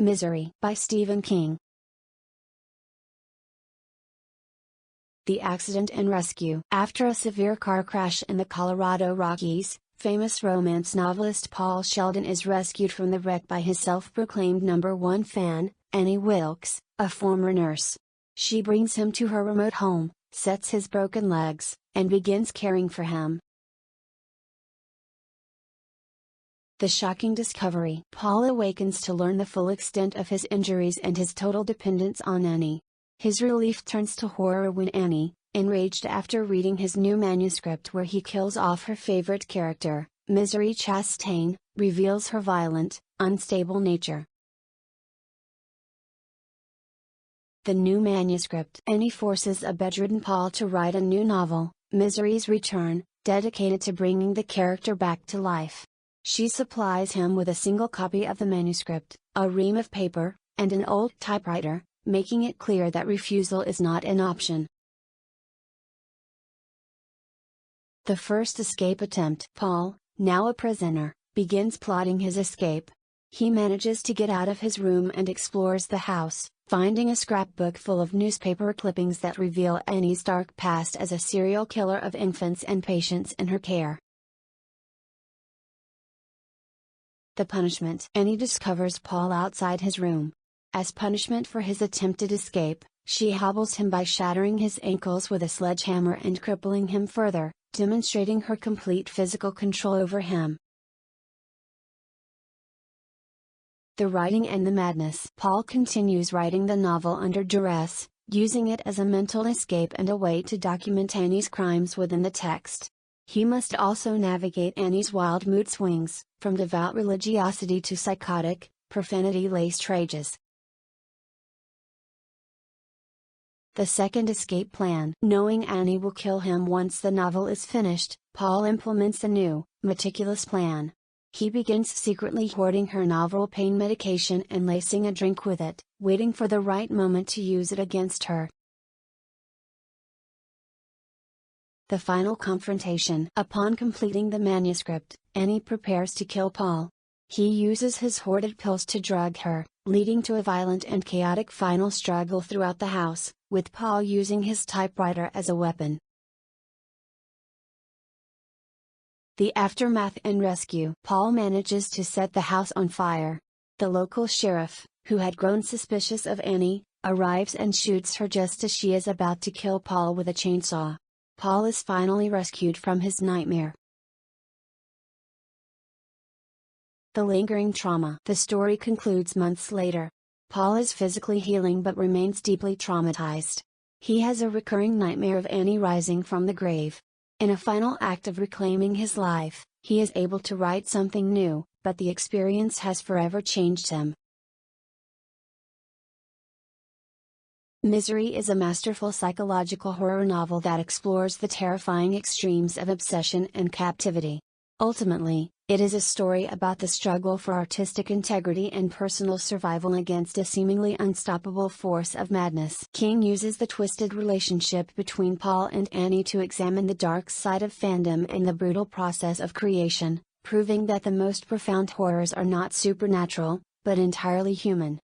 Misery by Stephen King. The Accident and Rescue. After a severe car crash in the Colorado Rockies, famous romance novelist Paul Sheldon is rescued from the wreck by his self-proclaimed #1 fan, Annie Wilkes, a former nurse. She brings him to her remote home, sets his broken legs, and begins caring for him. The shocking discovery. Paul awakens to learn the full extent of his injuries and his total dependence on Annie. His relief turns to horror when Annie, enraged after reading his new manuscript where he kills off her favorite character, Misery Chastain, reveals her violent, unstable nature. The new manuscript. Annie forces a bedridden Paul to write a new novel, Misery's Return, dedicated to bringing the character back to life. She supplies him with a single copy of the manuscript, a ream of paper, and an old typewriter, making it clear that refusal is not an option. The first escape attempt. Paul, now a prisoner, begins plotting his escape. He manages to get out of his room and explores the house, finding a scrapbook full of newspaper clippings that reveal Annie's dark past as a serial killer of infants and patients in her care. The punishment. Annie discovers Paul outside his room. As punishment for his attempted escape, she hobbles him by shattering his ankles with a sledgehammer and crippling him further, demonstrating her complete physical control over him. The writing and the madness. Paul continues writing the novel under duress, using it as a mental escape and a way to document Annie's crimes within the text. He must also navigate Annie's wild mood swings, from devout religiosity to psychotic, profanity-laced rages. The second escape plan. Knowing Annie will kill him once the novel is finished, Paul implements a new, meticulous plan. He begins secretly hoarding her novel pain medication and lacing a drink with it, waiting for the right moment to use it against her. The final confrontation. Upon completing the manuscript, Annie prepares to kill Paul. He uses his hoarded pills to drug her, leading to a violent and chaotic final struggle throughout the house, with Paul using his typewriter as a weapon. The aftermath and rescue. Paul manages to set the house on fire. The local sheriff, who had grown suspicious of Annie, arrives and shoots her just as she is about to kill Paul with a chainsaw. Paul is finally rescued from his nightmare. The lingering trauma. The story concludes months later. Paul is physically healing but remains deeply traumatized. He has a recurring nightmare of Annie rising from the grave. In a final act of reclaiming his life, he is able to write something new, but the experience has forever changed him. Misery is a masterful psychological horror novel that explores the terrifying extremes of obsession and captivity. Ultimately, it is a story about the struggle for artistic integrity and personal survival against a seemingly unstoppable force of madness. King uses the twisted relationship between Paul and Annie to examine the dark side of fandom and the brutal process of creation, proving that the most profound horrors are not supernatural, but entirely human.